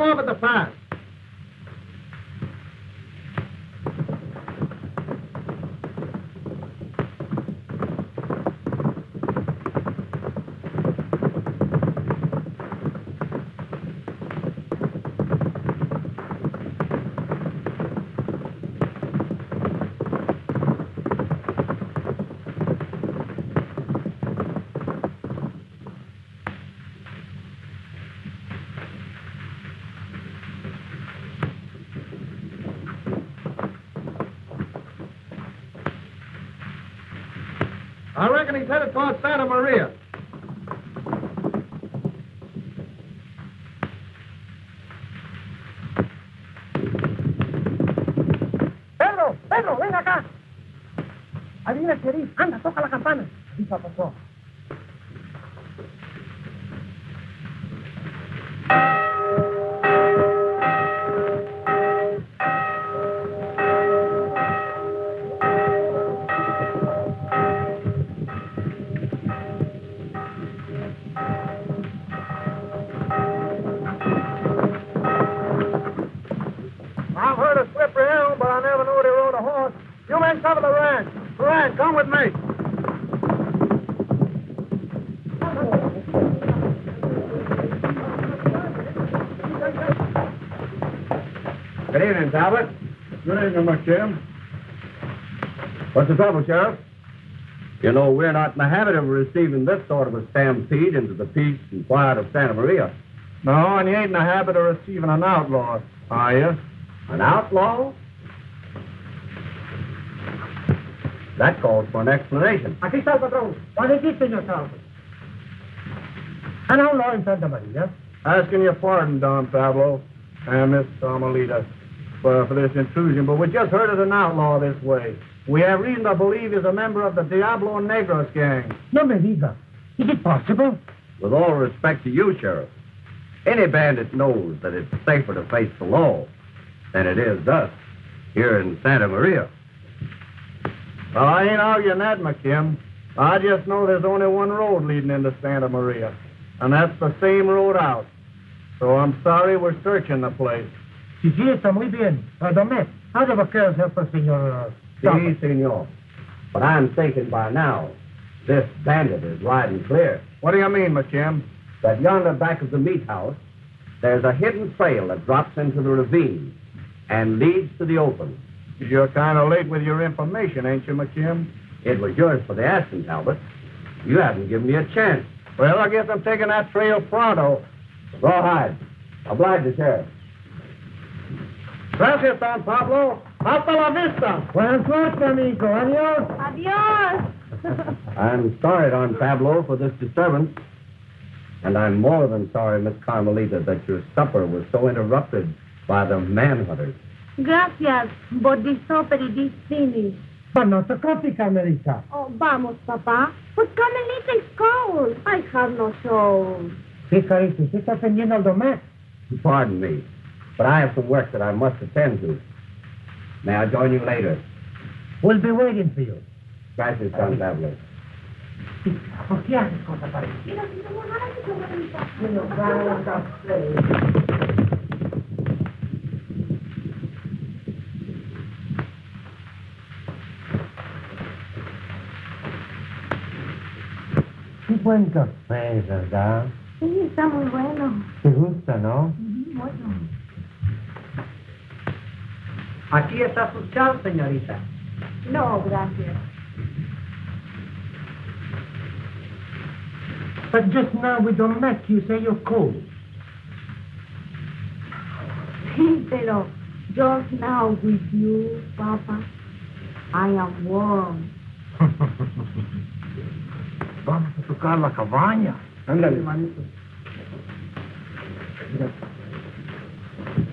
come off at the pass. I reckon he's headed towards Santa Maria. Pedro, ven acá. Adivina qué dice. Anda, toca la campana. ¿Qué pasó? I've heard of Slippery Elm, but I never knew he rode a horse. You men cover the ranch. Durant, come with me. Good evening, Talbot. Good evening, McKim. What's the trouble, Sheriff? You know, we're not in the habit of receiving this sort of a stampede into the peace and quiet of Santa Maria. No, and you ain't in the habit of receiving an outlaw, are you? An outlaw? That calls for an explanation. Aquí está el patrón. What is it, señor Talbot? An outlaw in Santa Maria. Asking your pardon, Don Pablo and Miss Carmelita, for this intrusion, but we just heard of an outlaw this way. We have reason to believe he's a member of the Diablo Negros gang. No me diga. Is it possible? With all respect to you, Sheriff, any bandit knows that it's safer to face the law than it is us here in Santa Maria. Well, I ain't arguing that, McKim. I just know there's only one road leading into Santa Maria, and that's the same road out. So I'm sorry we're searching the place. Sí, está muy bien. Perdónme. How do vaqueros help us, señor Talbot? Si, senor. But I'm thinking by now, this bandit is riding clear. What do you mean, McKim? That yonder back of the meat house, there's a hidden trail that drops into the ravine and leads to the open. You're kind of late with your information, ain't you, McKim? It was yours for the asking, Talbot. You haven't given me a chance. Well, I guess I'm taking that trail pronto. Rawhide. Oblige the sheriff. Gracias, Don Pablo. Hasta la vista. Buenas suerte, amigo. Adiós. Adios. I'm sorry, Don Pablo, for this disturbance. And I'm more than sorry, Miss Carmelita, that your supper was so interrupted by the manhunters. Gracias, but the supper is finished. But not the coffee, Carmelita. Oh, vamos, Papa. But Carmelita is cold. I have no soul. Sí, carito. ¿Usted está atendiendo al domés? Pardon me, but I have some work that I must attend to. May I join you later? We'll be waiting for you. Gracias, Don Pablo. ¿Por qué haces cosas parecidas? Qué buen café, ¿verdad? Sí, está muy bueno. Te gusta, ¿no? Bueno. Aquí está su chal, señorita. No, gracias. But just now we don't met. You say you're cold. Sí, pero just now with you, Papa, I am warm. Vamos a tocar la cabaña. Ándale.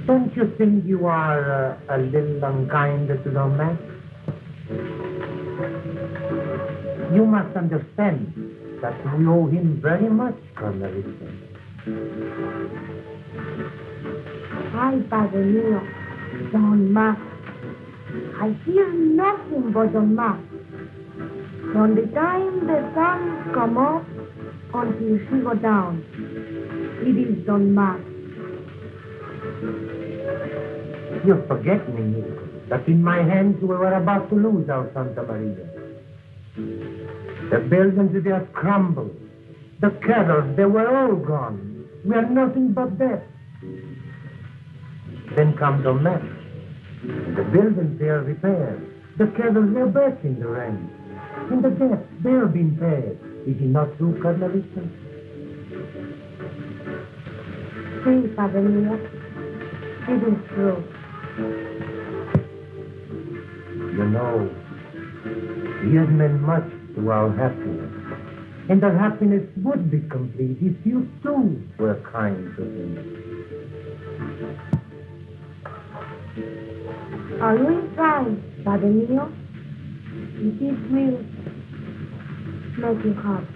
Don't you think you are a little unkind to the man? You must understand that we owe him very much, Carmelita. Ay, Padre mío, Don Max. I hear nothing but Don Max. From the time the sun come up until she go down, it is Don Max. You forget, me, that in my hands we were about to lose our Santa Maria. The buildings just crumbled. The cattle, they were all gone. We had nothing but death. Then come the mess. The buildings, they are repaired. The cattle, they're back in the range. And the death, they're being paid. Is it not true, Carmelita? Sí, Padre mío. It is true. You know, he has meant much to our happiness. And our happiness would be complete if you too were kind to him. Are you inside, Padre mío? It will make you happy.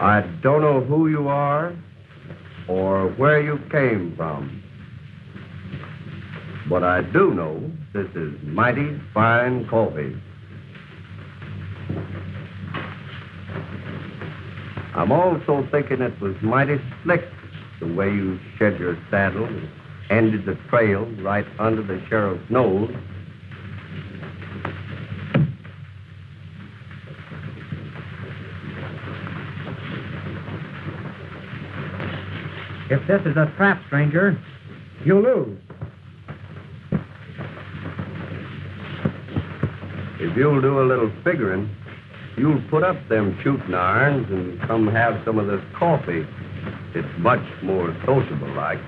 I don't know who you are or where you came from, but I do know this is mighty fine coffee. I'm also thinking it was mighty slick the way you shed your saddle and ended the trail right under the sheriff's nose. If this is a trap, stranger, you'll lose. If you'll do a little figuring, you'll put up them shooting irons and come have some of this coffee. It's much more sociable like.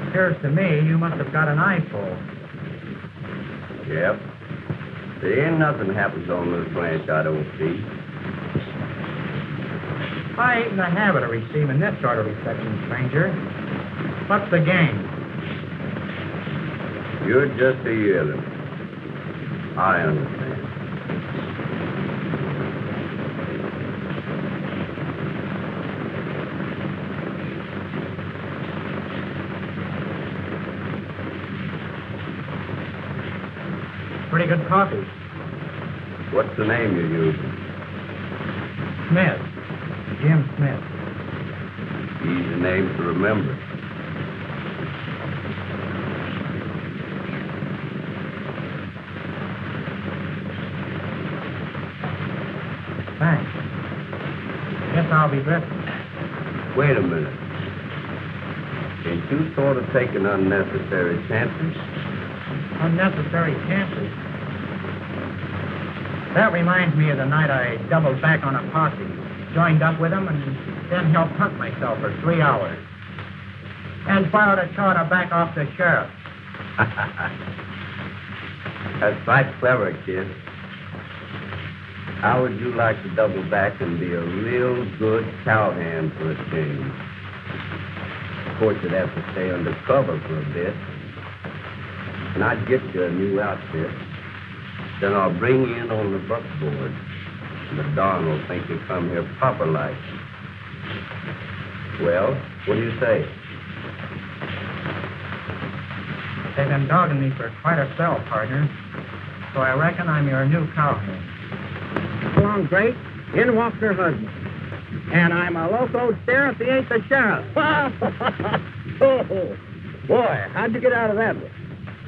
Appears to me you must have got an eyeful. Yep. There ain't nothing happens on this ranch I don't see. I ain't in the habit of receiving this sort of reception, stranger. What's the game? You're just a yearling. I understand. Pretty good coffee. What's the name you're using? Smith. Jim Smith. Easy name to remember. Thanks. Guess I'll be drifting. Wait a minute. Ain't you sort of taking unnecessary chances? Unnecessary chances. That reminds me of the night I doubled back on a posse, joined up with them, and then helped hunt myself for 3 hours. And borrowed a shot of back off the sheriff. That's right clever, kid. How would you like to double back and be a real good cowhand for a change? Of course, you'd have to stay under cover for a bit. And I'd get you a new outfit. Then I'll bring you in on the buckboard. And the Don will think you come here proper like. Well, what do you say? They've been dogging me for quite a spell, partner. So I reckon I'm your new cowhand. Along, Great. In walks her husband. And I'm a loco sheriff, he ain't the sheriff. Oh, boy, how'd you get out of that one?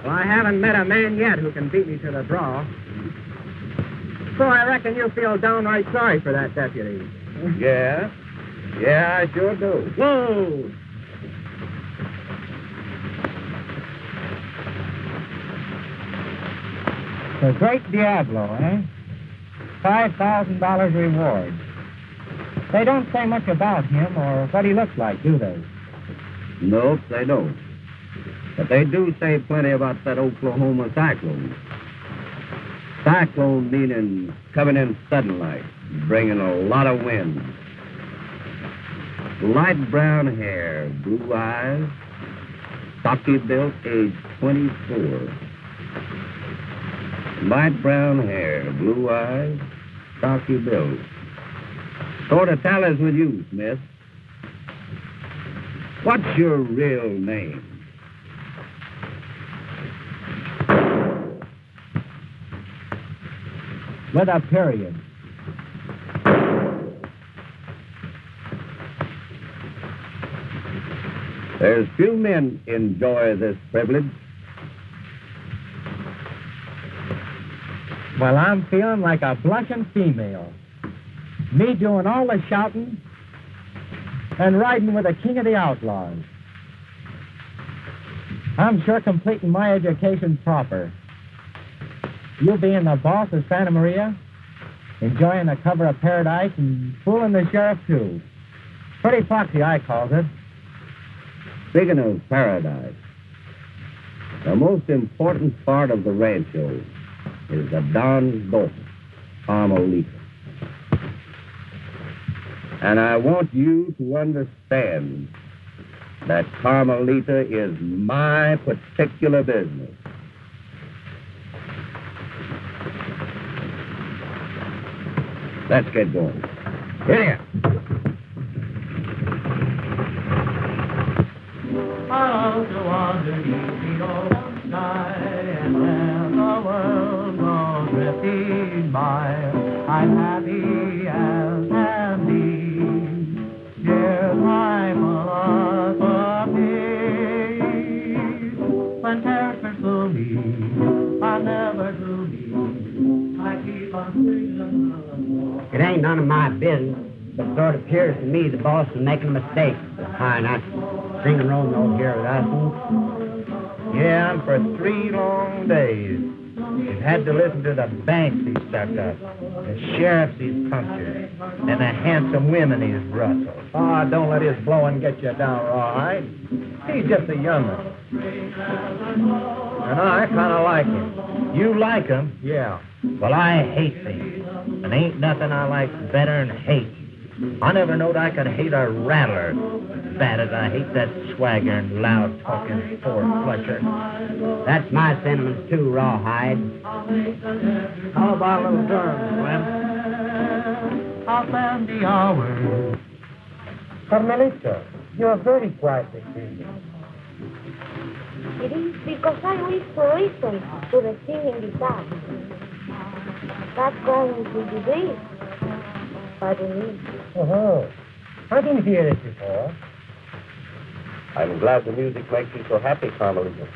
Well, I haven't met a man yet who can beat me to the draw. So I reckon you feel downright sorry for that deputy. Yeah? Yeah, I sure do. Whoa! The great Diablo, eh? $5,000 reward. They don't say much about him or what he looks like, do they? Nope, they don't. But they do say plenty about that Oklahoma Cyclone. Cyclone meaning coming in sudden like, bringing a lot of wind. Light brown hair, blue eyes, stocky built, age 24. Light brown hair, blue eyes, stocky built. Sort of tallies with you, Smith. What's your real name? With a period. There's few men enjoy this privilege. Well, I'm feeling like a blushing female. Me doing all the shouting and riding with the king of the outlaws. I'm sure completing my education proper. You being the boss of Santa Maria, enjoying the cover of paradise and fooling the sheriff, too. Pretty foxy, I calls it. Speaking of paradise, the most important part of the rancho is the Don's daughter, Carmelita. And I want you to understand that Carmelita is my particular business. Let's get going. Here. I'll go underneath the open sky, and when the world goes drifting by, I'm happy as can be. Here's my philosophy. When cares pursue me, I'll never do me. I keep on singing. It ain't none of my business, but it sort of appears to me the boss is making a mistake. Hi, not singing roll no here with us. Yeah, and for 3 long days, he's had to listen to the banks he's stuck up, the sheriffs he's punctured, and the handsome women he's rustled. Ah, don't let his blowing get you down, Rawhide. He's just a young'un. And I kind of like him. You like him? Yeah. Well, I hate things, and ain't nothing I like better than hate. I never knowed I could hate a rattler as bad as I hate that swaggering, loud-talking four-flusher. That's my sentiments, too, Rawhide. How about a little turn, Slim? I'll spend the hours. Carmelita, you are very quiet this evening. It is because I wish to listen to the singing guitar. That's going to be this. Pardon me. Oh, I didn't hear it before. I'm glad the music makes you so happy, Carmelita.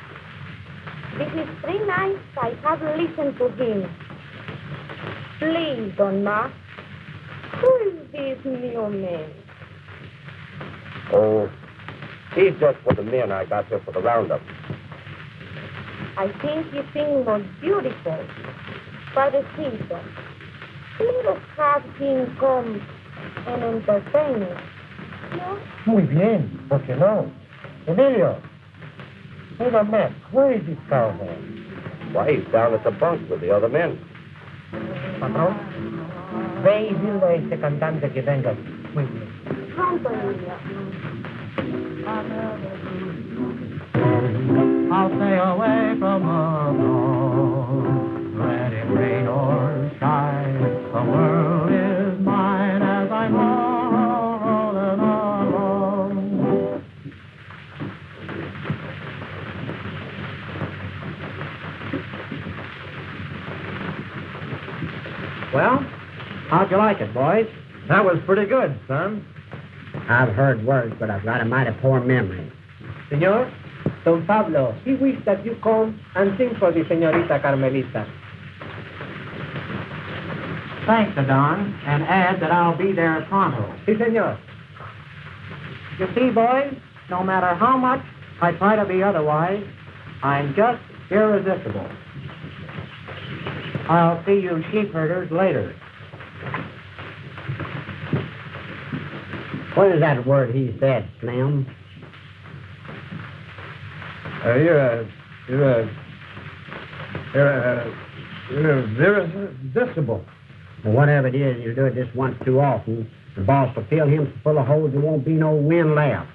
This is 3 nights I have listened to him. Please, Don Ma. Who is this new man? Oh, he's just for the men I got here for the roundup. I think you sing most beautiful. Padrecito, let us have him come and entertain us. No? Muy bien, ¿por qué no? Emilio, hey, my man, where is this cowboy? Why, he's down at the bunk with the other men. Patrón, ve y dile a este cantante que venga. Muy bien. Pronto, niña. I'll stay away from the dawn. Let it rain or shine, the world is mine as I'm rolling along. Well, how'd you like it, boys? That was pretty good, son. I've heard words, but I've got a mighty poor memory. Senor, Don Pablo, he wished that you come and sing for the señorita Carmelita. Thanks, Don, and add that I'll be there pronto. Si, senor. You see, boys, no matter how much I try to be otherwise, I'm just irresistible. I'll see you sheep herders later. What is that word he said, Slim? You're irresistible. Well, whatever it is, you do it just once too often. The boss will fill him full of holes. There won't be no wind left.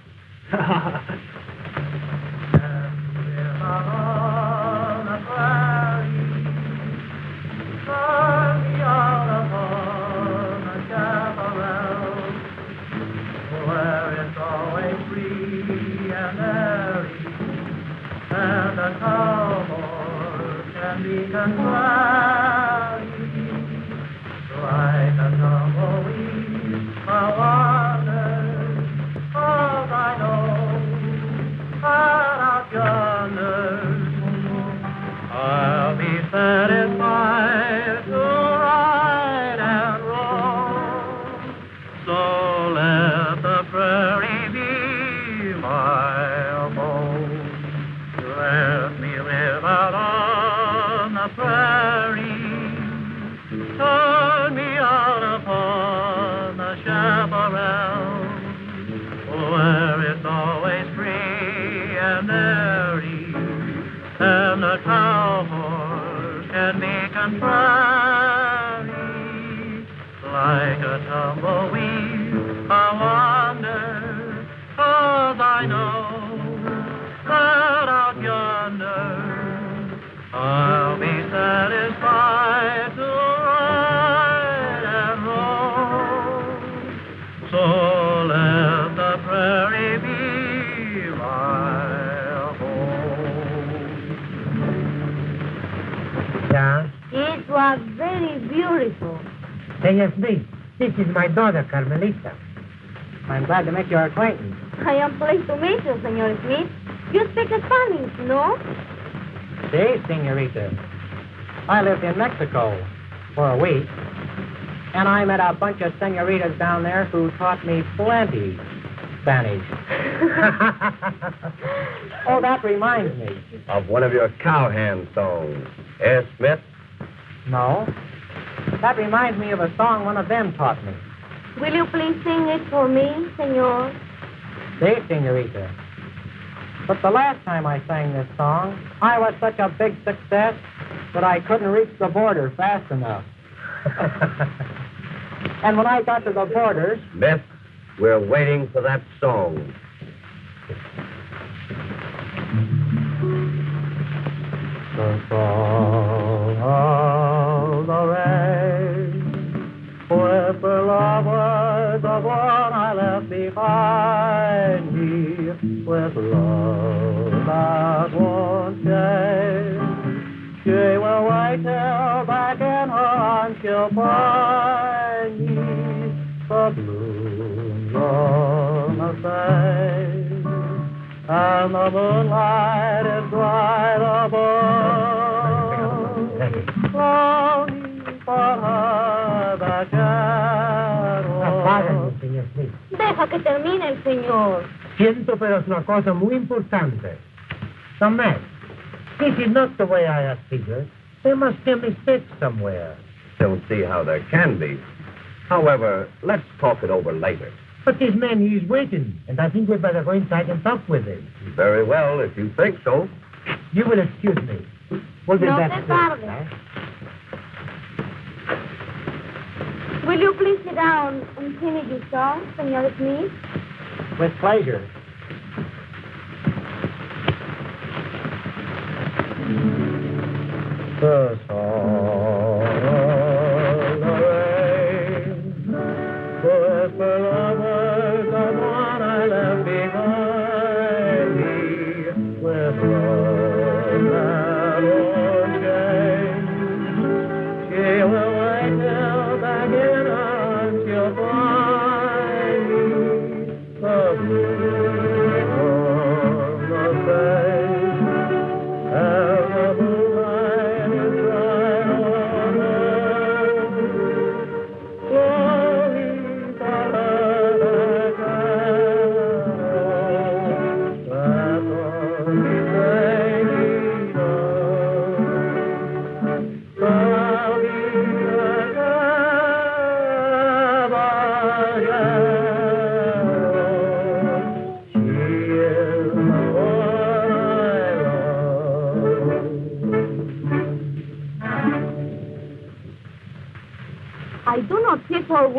It was very beautiful. Senor Smith, this is my daughter, Carmelita. I'm glad to make your acquaintance. I am pleased to meet you, Senor Smith. You speak Spanish, no? Si, senorita. I lived in Mexico for a week, and I met a bunch of senoritas down there who taught me plenty Spanish. Oh, that reminds me. Of one of your cowhand songs. Eh, Smith? No. That reminds me of a song one of them taught me. Will you please sing it for me, senor? Si, senorita. But the last time I sang this song, I was such a big success that I couldn't reach the border fast enough. And when I got to the borders... Smith, we're waiting for that song. The song of the rain, with the loved words of one I left behind me, with love that won't change. She will wait till back in her arms she'll find me, the blooms on the face, and the moonlight is bright above, longing for her that Apágalo, señor Smith. Deja que termine el señor. Siento, pero es una cosa muy importante. Tomás, this is not the way I have figured. There must be a mistake somewhere. Don't see how there can be. However, let's talk it over later. But this man, he is waiting, and I think we'd better go inside and talk with him. Very well, if you think so. You will excuse me. We'll be No back se soon. tarde. Will you please sit down and finish your song, Senor Smith? With pleasure. the song of the rain, with the lovers of one I left behind me, with love that won't change. She will wait till back in arms she'll find me, the blue on the face, and the moonlight is bright.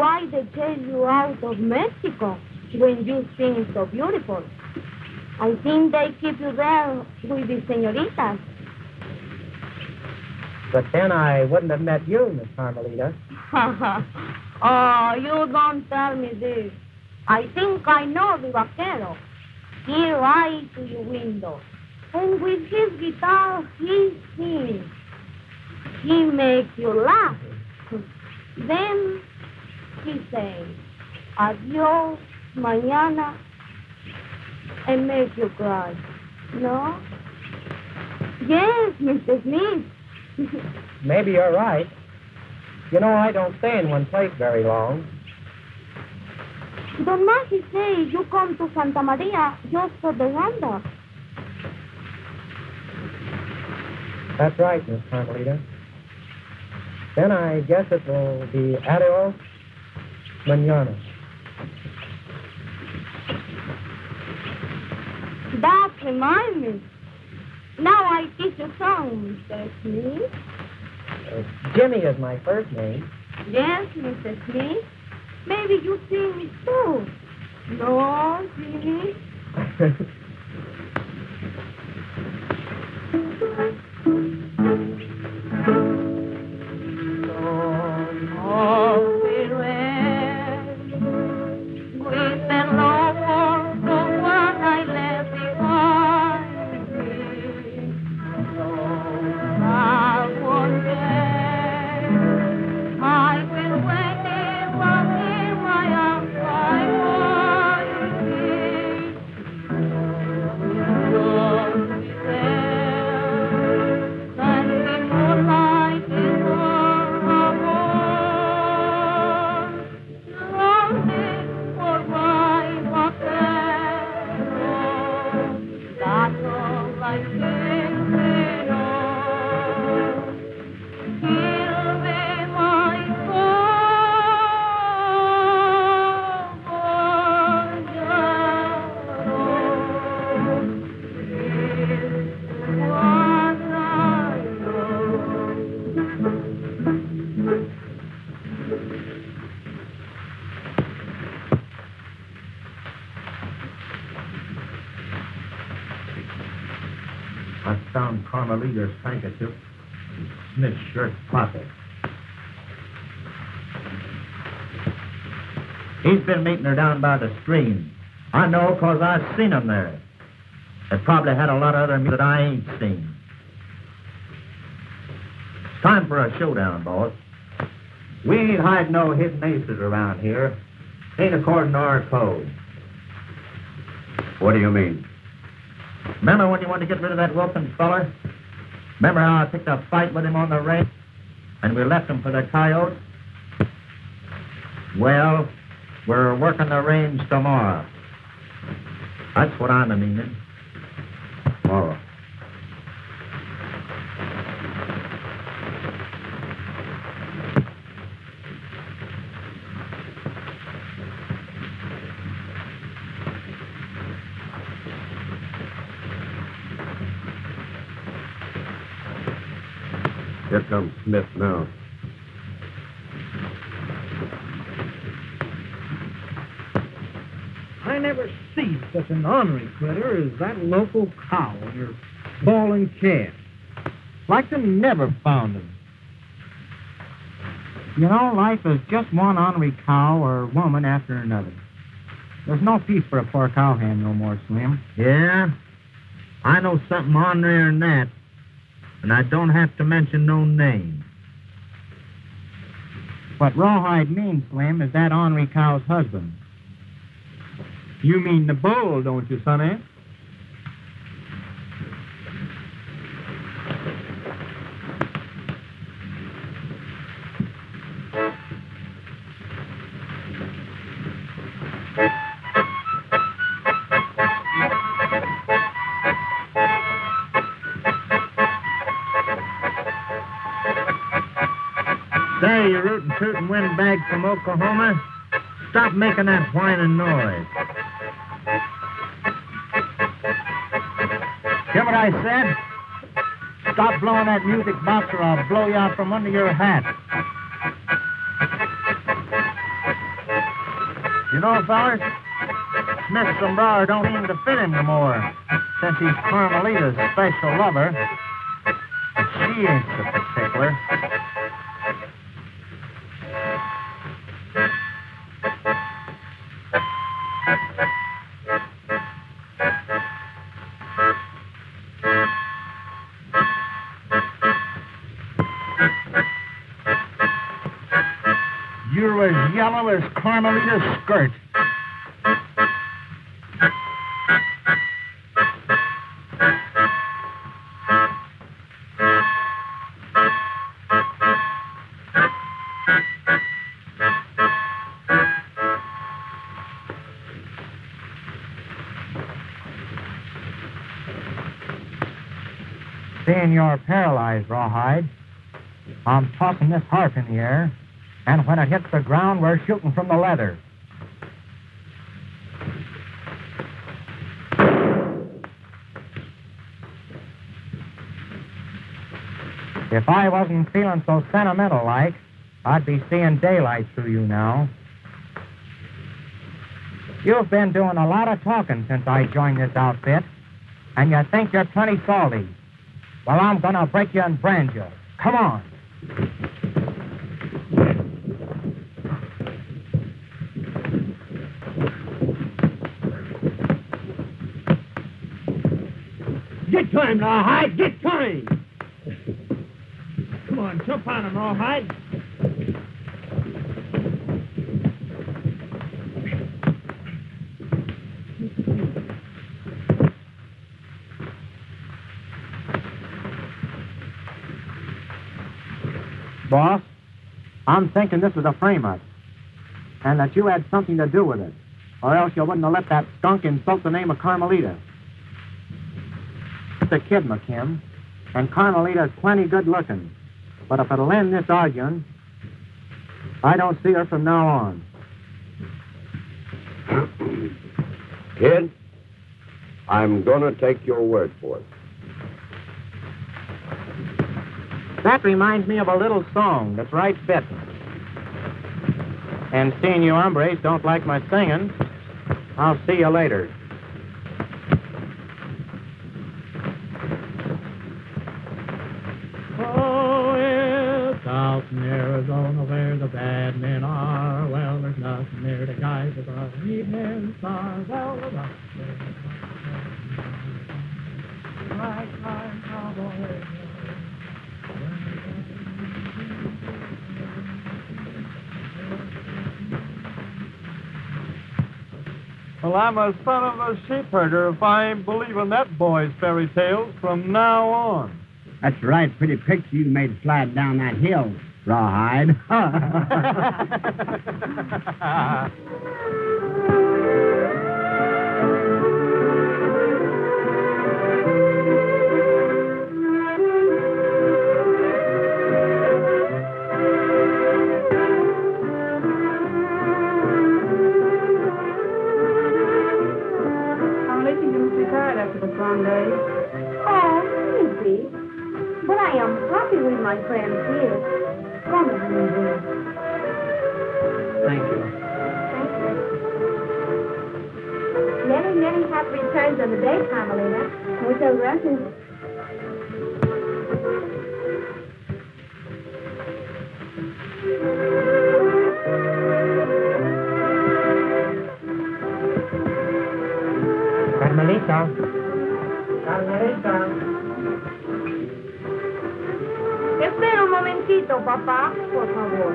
why they chase you out of Mexico when you sing so beautiful. I think they keep you there with the senoritas. But then I wouldn't have met you, Miss Carmelita. Oh, you don't tell me this. I think I know the vaquero. Here right to your window. And with his guitar, he sings. He makes you laugh. Then he says, adios, mañana, and makes you cry. No? Yes, Mr. Smith. Maybe you're right. You know, I don't stay in one place very long. Don Maggie says you come to Santa Maria just for the roundup. That's right, Miss Carmelita. Then I guess it will be adios, mañana. That reminds me. Now I teach you song, Mr. Smith. Jimmy is my first name. Yes, Mr. Smith. Maybe you sing too. No, Jimmy. I found Carmelita's handkerchief in Smith's shirt pocket. He's been meeting her down by the stream. I know, 'cause I've seen him there. They probably had a lot of other music that I ain't seen. It's time for a showdown, boss. We ain't hiding no hidden aces around here. Ain't according to our code. What do you mean? Remember when you wanted to get rid of that Wilkins feller? Remember how I picked a fight with him on the range and we left him for the coyotes? Well, we're working the range tomorrow. That's what I'm meaning. Tomorrow. Here comes Smith now. I never see such an ornery critter as that local cow in her bawling calf. Like they never found him. You know, life is just one ornery cow or woman after another. There's no peace for a poor cowhand no more, Slim. Yeah? I know something ornerier than that. And I don't have to mention no name. What Rawhide means, Slim, is that ornery cow's husband. You mean the bull, don't you, Sonny? Say, you rootin' tootin' windbag from Oklahoma, stop making that whining noise. Hear what I said? Stop blowing that music box or I'll blow you out from under your hat. know, fellas, Smith's sombrero don't even to fit him no more, since he's Carmelita's special lover. But she ain't so particular. You're as yellow as Carmelita's skirt. Seeing you're paralyzed, Rawhide, I'm tossing this harp in the air, and when it hits the ground, we're shooting from the leather. If I wasn't feeling so sentimental like, I'd be seeing daylight through you now. You've been doing a lot of talking since I joined this outfit, and you think you're plenty salty. Well, I'm gonna break you and brand you. Come on. Get to him, Rawhide! Get to him! Come on, jump on him, Rawhide. Boss, I'm thinking this was a frame-up, and that you had something to do with it, or else you wouldn't have let that skunk insult the name of Carmelita. It's a kid, McKim, and Carmelita's plenty good-looking, but if it'll end this arguing, I don't see her from now on. Kid, I'm gonna take your word for it. That reminds me of a little song that's right fit. And seeing you hombres don't like my singing, I'll see you later. Oh, it's out in Arizona where the bad men are. Well, there's nothing there to guide the bright evening star. Well, the rock right, cowboy. Well, I'm a son of a sheep herder if I ain't believing that boy's fairy tales from now on. That's right. Pretty picture you made slide down that hill, Rawhide. Long day. Oh, easy. But I am happy with my friends here. Come with me, dear. Thank you. Thank you. Many happy returns of the day, Carmelita. Muchas gracias. Carmelita. Espera un momentito, papá, por favor.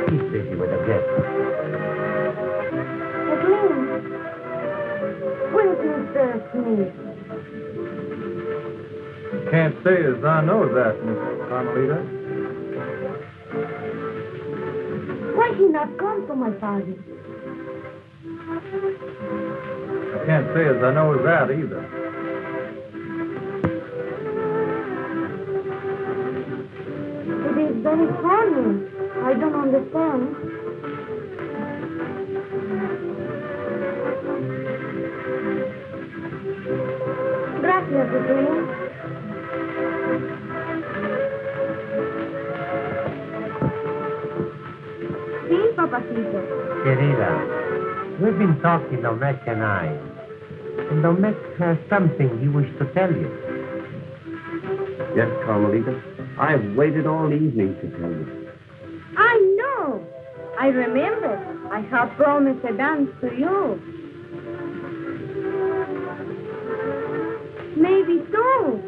He's busy with a guest. Kathleen, where's Mr. Smith? Can't say as I know that, Miss Carmelita. Why he not come to my party? I can't say as I know that either. It is very funny. I don't understand. Gracias, Kathleen. Sí, papacito. Querida, We've been talking, Domek and I. And Domek has something he wished to tell you. Yes, Carmelita. I've waited all evening to tell you. I know. I remember. I have promised a dance to you. Maybe two.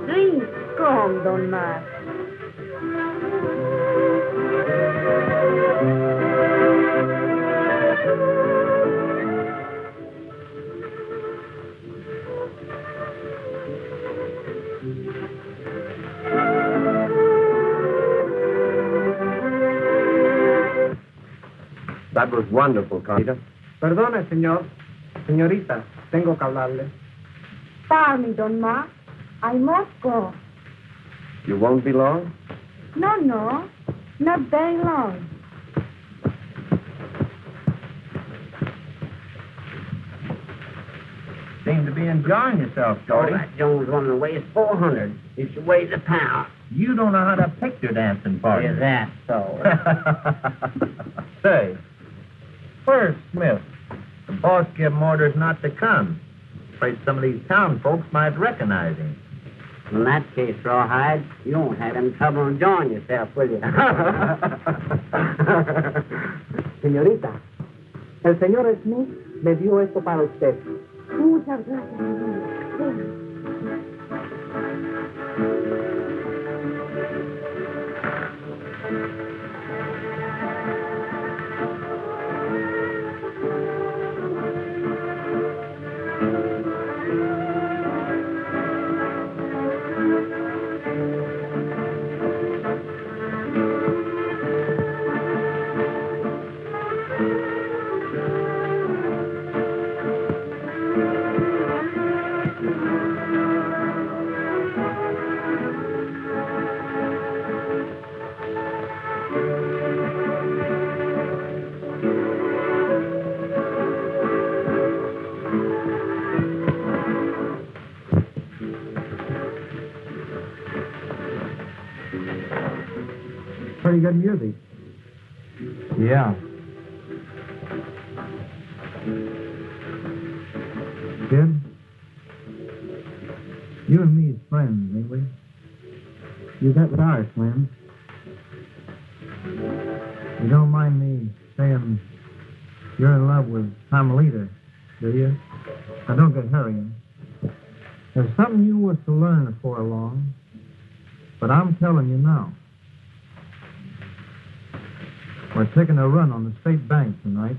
Please come, Don Mar. That was wonderful, Carmelita. Perdone, señor. Señorita, tengo que hablarle. Pardon me, Don Mar. I must go. You won't be long? No, not very long. Seem to be enjoying yourself, Oh, Shorty. that Jones woman weighs 400. She weighs a pound. You don't know how to picture dancing, partner. Is that so? Say, where's Smith? The boss gave him orders not to come. Afraid some of these town folks might recognize him. In that case, Rawhide, you won't have any trouble enjoying yourself, will you? Señorita, el señor Smith me dio esto para usted. Muchas gracias, señor. Pretty good music. Yeah. Kid, you and me is friends, ain't we? You bet we are, Slim. You don't mind me saying you're in love with Carmelita, do you? Now, don't get hurrying. There's something you was to learn before long, but I'm telling you now. We're taking a run on the state bank tonight.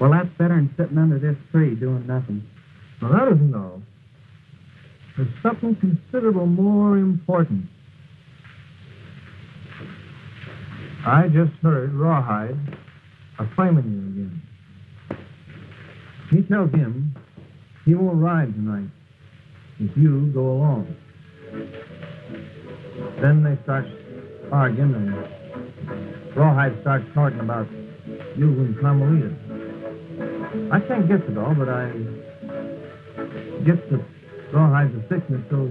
Well, that's better than sitting under this tree doing nothing. Now, that isn't all. There's something considerable more important. I just heard Rawhide a-flaming you again. He tells him he won't ride tonight if you go along. Then they start arguing, and Rawhide starts talking about you and Carmelita. I can't guess it all, but I guess that Rawhide's a sickness so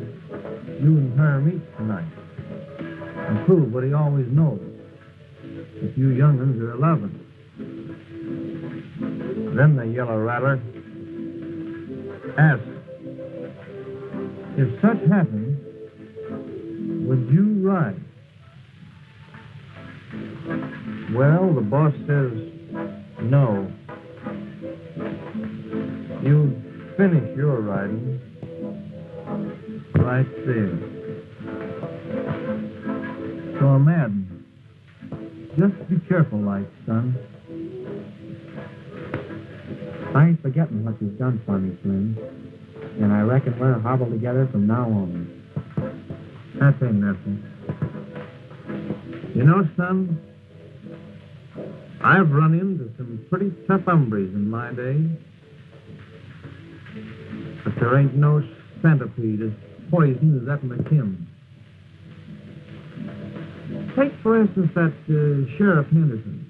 you and her meet tonight and prove what he always knows, that you young'uns are 11. Then the yellow rattler asks, if such happened, would you ride? Well, the boss says no. You finish your riding right there. So, Madden, just be careful, like, son. I ain't forgetting what you've done for me, Slim. And I reckon we're hobbled together from now on. That ain't nothing. You know, son, I've run into some pretty tough hombres in my day. But there ain't no centipede as poison as that McKim. Take, for instance, that Sheriff Henderson.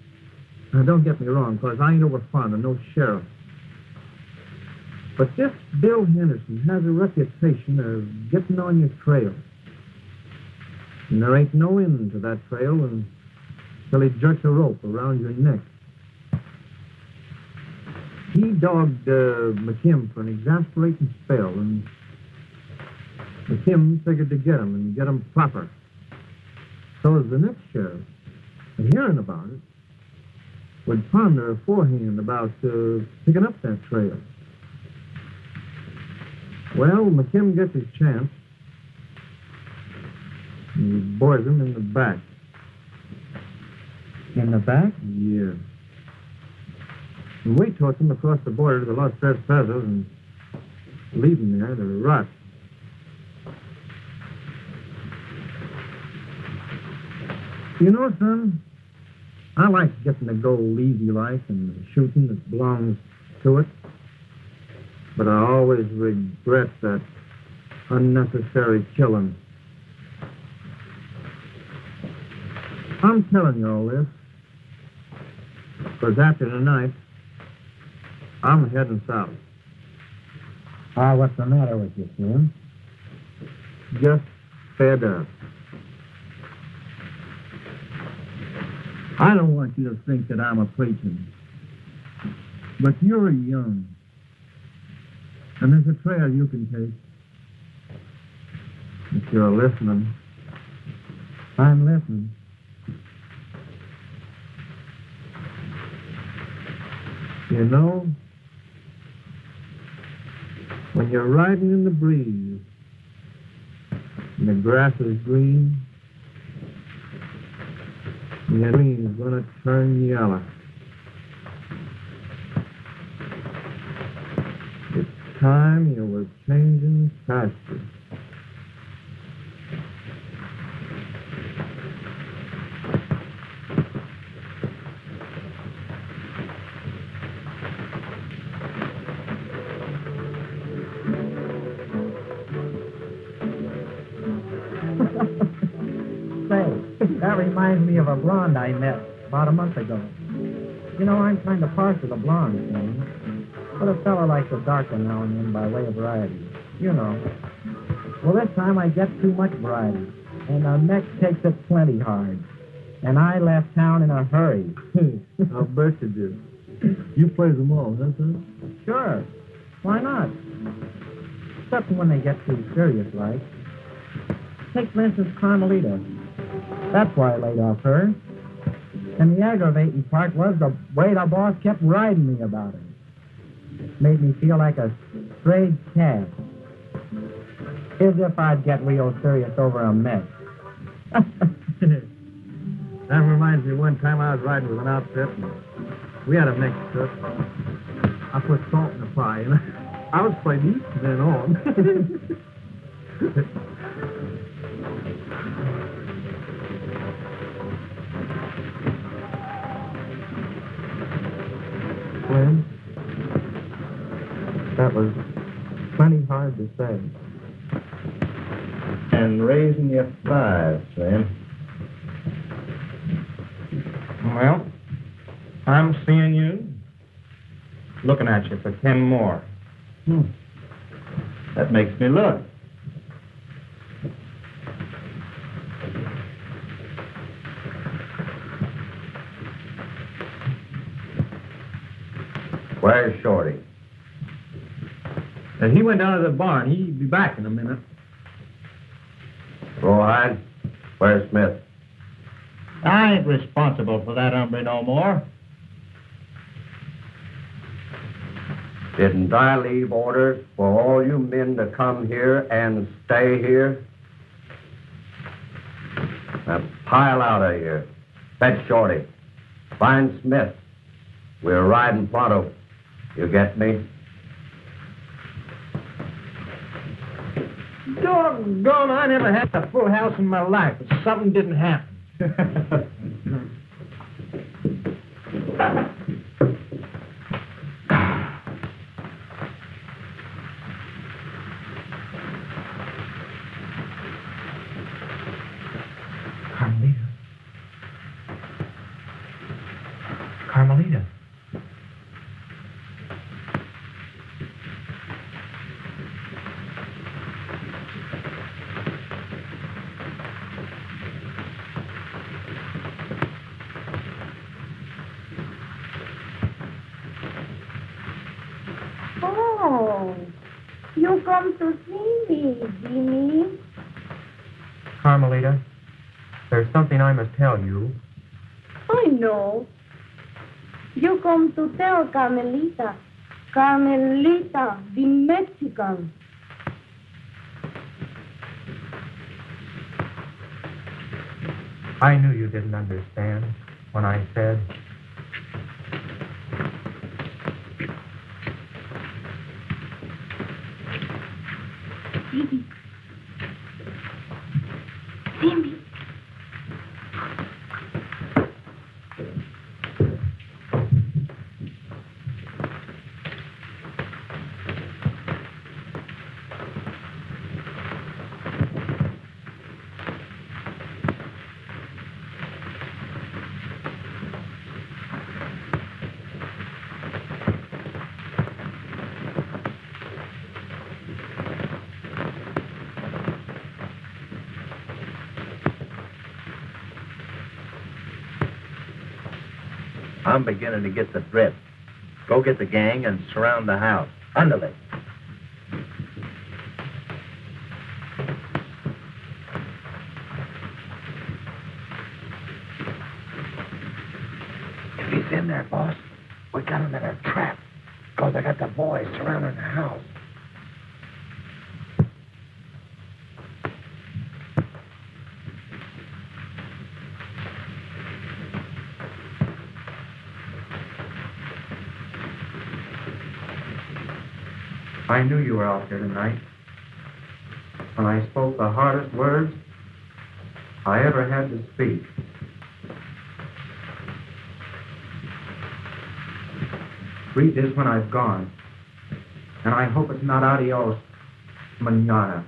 Now, don't get me wrong, because I ain't over fond of no sheriff. But this Bill Henderson has a reputation of getting on your trail. And there ain't no end to that trail, and till he jerks a rope around your neck. He dogged McKim for an exasperating spell, and McKim figured to get him and get him proper. So as the next sheriff, hearing about it, would ponder beforehand about picking up that trail. Well, McKim gets his chance. And he bores him in the back. In the back? Yeah. And we toss him across the border to the Los Tres Pesos and leave him there to rot. You know, son, I like getting to go easy like and the shooting that belongs to it. But I always regret that unnecessary killing. I'm telling you all this, because after tonight, I'm heading south. What's the matter with you, Slim? Just fed up. I don't want you to think that I'm a preaching, but you're young, and there's a trail you can take. If you're listening. I'm listening. You know, when you're riding in the breeze and the grass is green, the green's gonna turn yellow. It's time you were changing pastures. That reminds me of a blonde I met about a month ago. You know, I'm kind of partial to blondes, thing, but a fella likes a dark one now and then by way of variety. You know. Well, this time I get too much variety, and the neck takes it plenty hard. And I left town in a hurry. I'll bet you did. You play them all, huh, son? Sure. Why not? Except when they get too serious, like. Take, for instance, Carmelita. That's why I laid off her. And the aggravating part was the way the boss kept riding me about her. Made me feel like a strayed cat. As if I'd get real serious over a mess. That reminds me one time I was riding with an outfit, and we had a mix up. I put salt in the pie, and I was playing east from then on. Slim, that was plenty hard to say. And raising your thighs, Sam. Well, I'm seeing you, looking at you for 10 more. That makes me look. Where's Shorty? He went down to the barn. He'll be back in a minute. Rawhide? Where's Smith? I ain't responsible for that hombre no more. Didn't I leave orders for all you men to come here and stay here? Now pile out of here. Fetch Shorty. Find Smith. We're riding pronto. You get me? Doggone, I never had a full house in my life, but something didn't happen. Carmelita. You come to see me, Jimmy. Carmelita, there's something I must tell you. I know. You come to tell Carmelita. Carmelita, the Mexican. I knew you didn't understand when I said... Jimmy. Jimmy. I'm beginning to get the drift. Go get the gang and surround the house. Underlay. If he's in there, boss, we got him in a trap. Because I got the boys surrounding the house. I knew you were out there tonight. When I spoke the hardest words I ever had to speak. Read this when I've gone. And I hope it's not adios, mañana.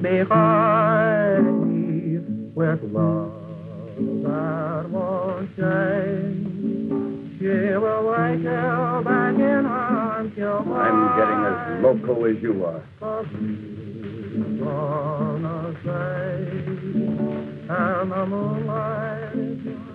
Behind with love that won't change. She will wake you back in arms. I'm getting as loco as you are. Gonna say, and the moonlight is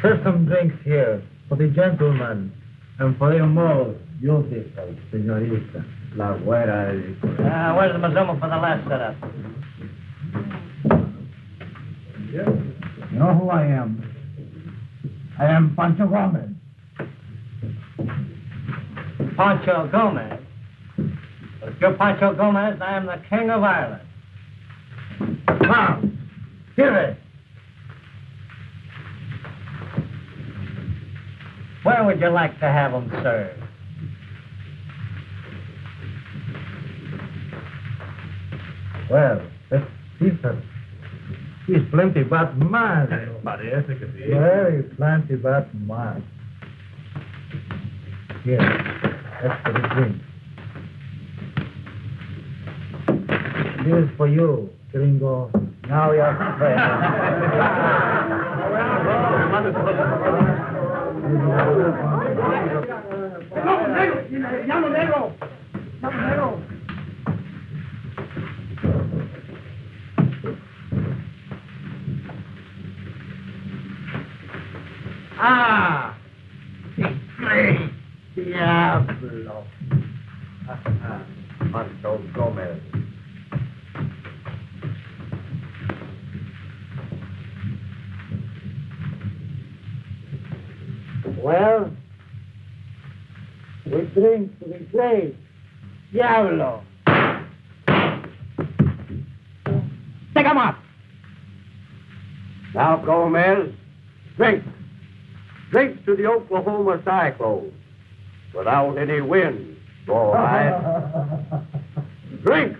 There's some drinks here for the gentlemen and for the most beautiful señorita. La güera. Where's the Mazuma for the last setup? You know who I am? I am Pancho Gomez. Pancho Gomez. Well, if you're Pancho Gomez, I am the King of Ireland. Come, give it. Where would you like to have them served? Well, he's plenty but mad. Parece que sí. Very plenty but mad. Here, that's for the drink. This is for you, gringo. Now you're Ah! Great diablo. Pancho Gomez. Well, we drink to the great diablo. Take 'em up. Now, Gomez, drink. Drink to the Oklahoma Cyclone. Without any wind, all right. Drink.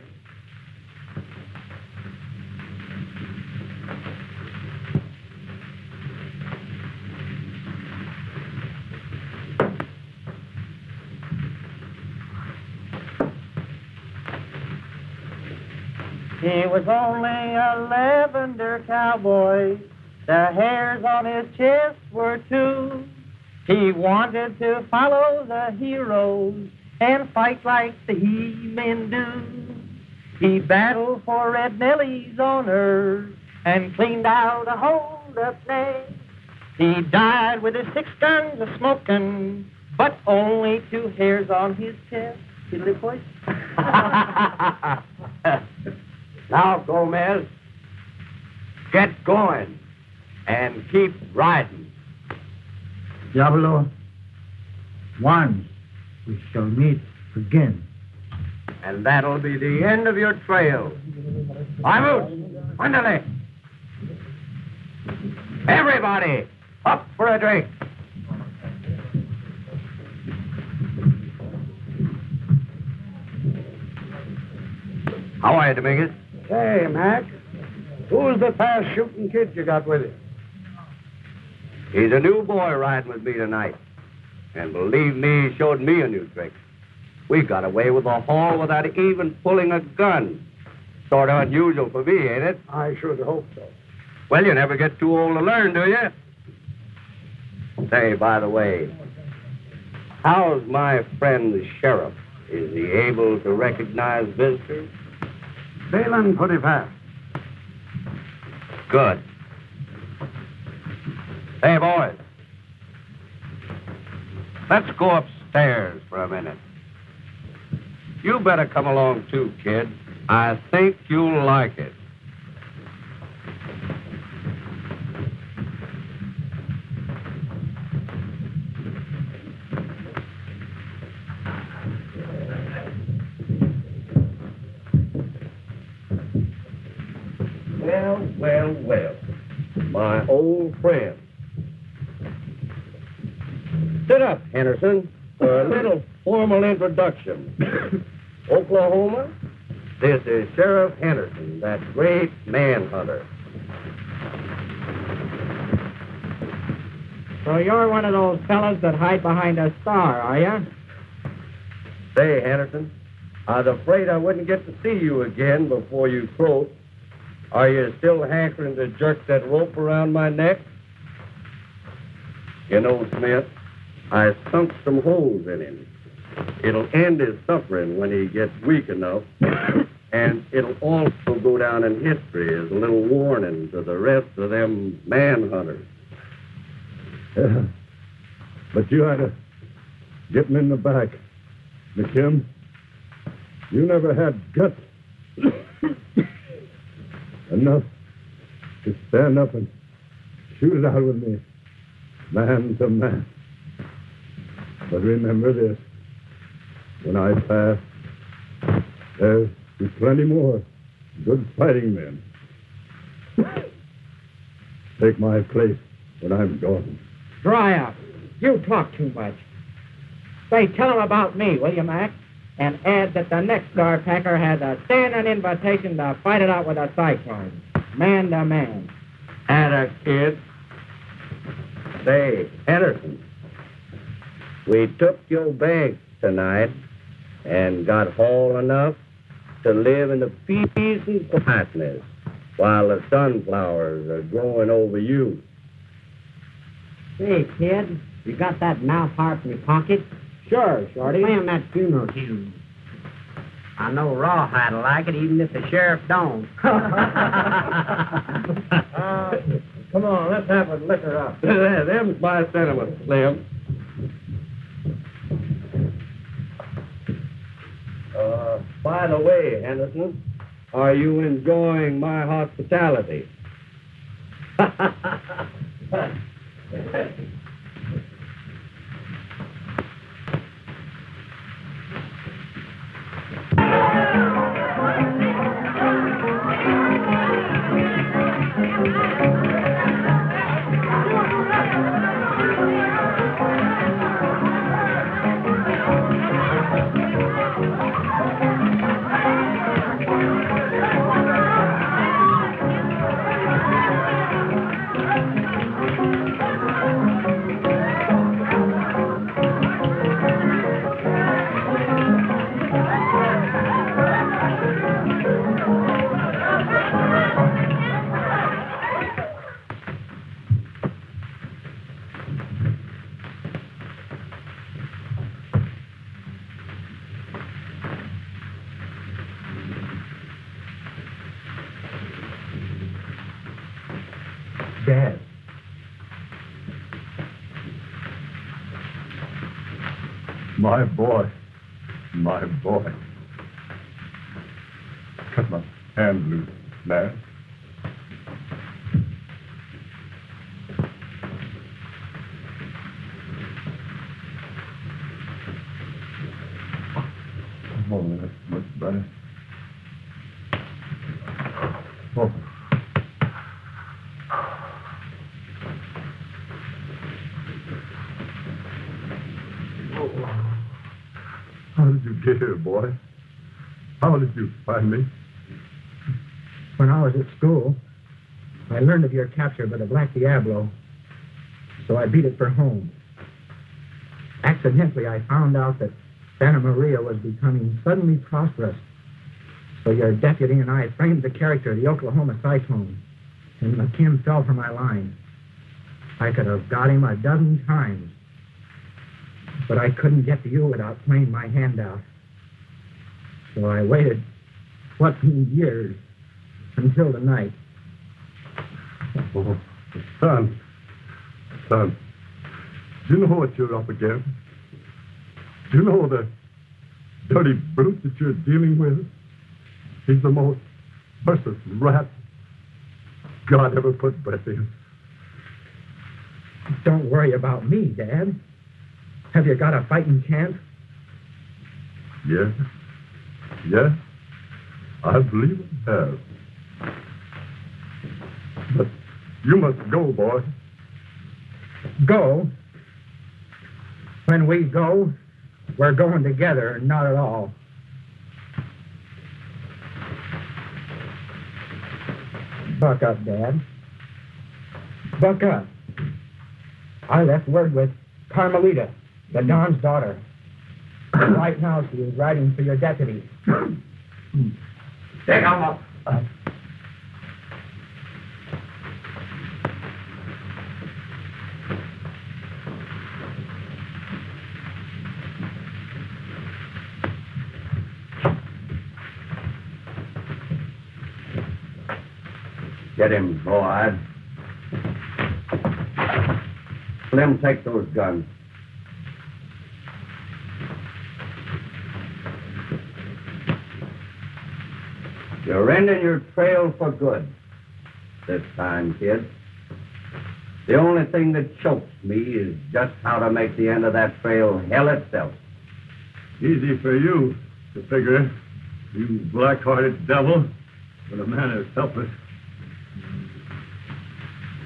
He was only a lavender cowboy. The hairs on his chest were two. He wanted to follow the heroes and fight like the he-men do. He battled for Red Nellie's honor and cleaned out a hold-up name. He died with his 6 guns a-smoking, but only 2 hairs on his chest. Fiddly voice. Now, Gomez, get going and keep riding. Diablo, once we shall meet again. And that'll be the end of your trail. Vamos, ándale. Everybody, up for a drink. How are you, Dominguez? Say, Mac, who's the fast shooting kid you got with you? He's a new boy riding with me tonight. And believe me, he showed me a new trick. We got away with a haul without even pulling a gun. Sort of unusual for me, ain't it? I should hope so. Well, you never get too old to learn, do you? Say, by the way, how's my friend the sheriff? Is he able to recognize visitors? Sailing pretty fast. Good. Hey, boys. Let's go upstairs for a minute. You better come along, too, kid. I think you'll like it. Well. My old friend. Sit up, Henderson, for a little formal introduction. Oklahoma, this is Sheriff Henderson, that great manhunter. So you're one of those fellas that hide behind a star, are you? Say, Henderson, I was afraid I wouldn't get to see you again before you croaked. Are you still hankering to jerk that rope around my neck? You know, Smith, I sunk some holes in him. It'll end his suffering when he gets weak enough, and it'll also go down in history as a little warning to the rest of them manhunters. But you had to get him in the back. McKim, you never had guts enough to stand up and shoot it out with me, man to man. But remember this, when I pass, there's plenty more good fighting men. Take my place when I'm gone. Dry up. You talk too much. Say, tell him about me, will you, Mac? And add that the next star packer has a standing invitation to fight it out with a Cyclone. Man to man. Atta kid. Say, Henderson, we took your bag tonight and got haul enough to live in the peace and quietness while the sunflowers are growing over you. Hey, kid, you got that mouth harp in your pocket? Sure, Shorty. Play him that funeral tune. I know Rawhide'll like it, even if the sheriff don't. Come on, let's have a liquor up. Them's my sentiments, Slim. By the way, Henderson, are you enjoying my hospitality? Dad. My boy. My boy. Cut my hand loose, lad. Oh, that's much better. Oh. How did you get here, boy? How did you find me? When I was at school, I learned of your capture by the Black Diablo, so I beat it for home. Accidentally, I found out that Santa Maria was becoming suddenly prosperous, so your deputy and I framed the character of the Oklahoma Cyclone, and McKim fell for my line. I could have got him a dozen times, but I couldn't get to you without playing my hand out. So I waited 14 years until tonight. Oh, son, do you know what you're up against? Do you know the dirty brute that you're dealing with? He's the most vicious rat God ever put breath in. Don't worry about me, Dad. Have you got a fighting chance? Yes. Yes. I believe I have. But you must go, boy. Go? When we go, we're going together, not at all. Buck up, Dad. Buck up. I left word with Carmelita, the Don's daughter. Right now she is riding for your deputy. Take him up. Get him, boy. Slim, take those guns. You're ending your trail for good this time, kid. The only thing that chokes me is just how to make the end of that trail hell itself. Easy for you to figure, you black-hearted devil, when a man is helpless.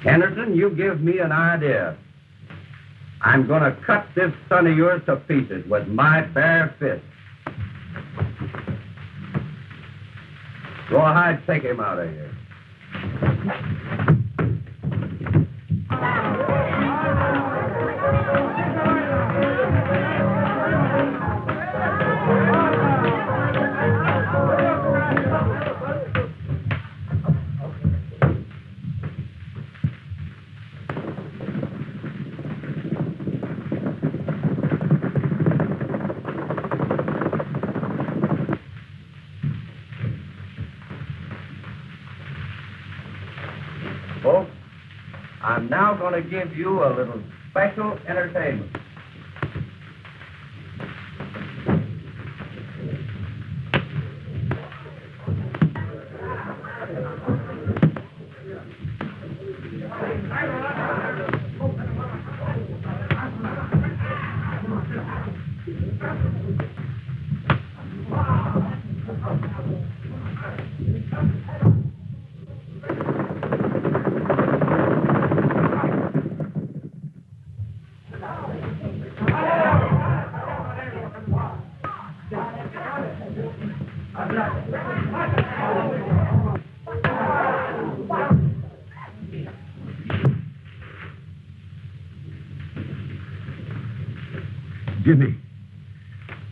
Henderson, you give me an idea. I'm going to cut this son of yours to pieces with my bare fist. Rawhide, take him out of here. Folks, I'm now going to give you a little special entertainment.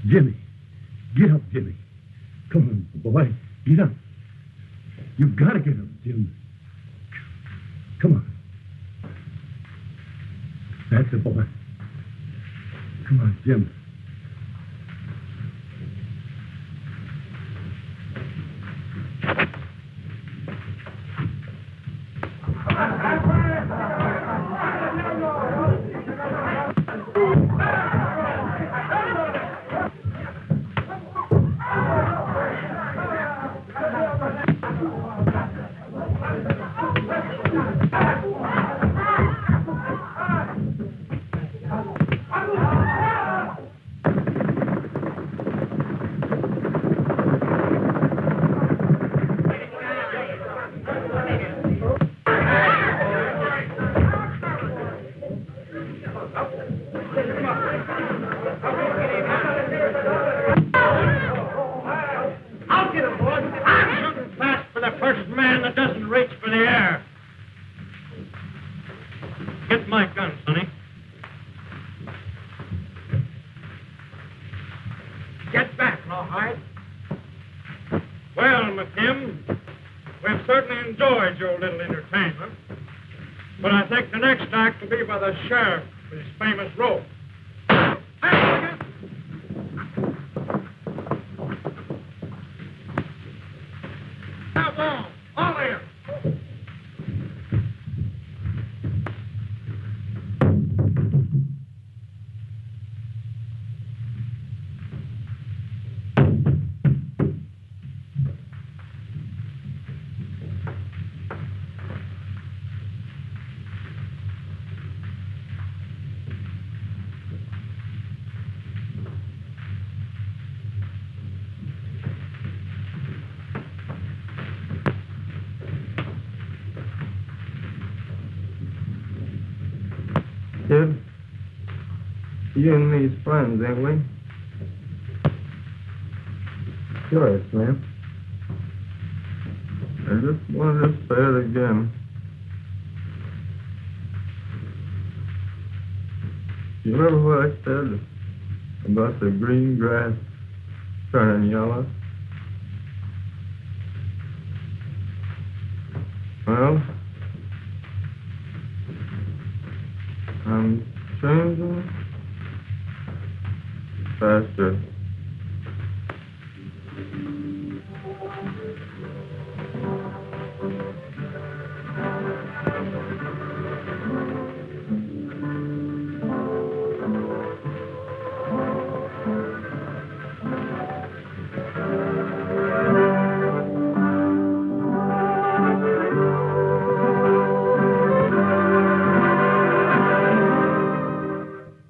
Jimmy, get up, Jimmy. Come on, boy, get up. You've got to get up, Jim. Come on. That's the boy. Come on, Jim. The sheriff with his famous rope. Outlaws, all here. Kid, you and me's friends, ain't we? Sure, Smith. I just wanted to say it again. You remember what I said about the green grass turning yellow? Well, I'm changing faster.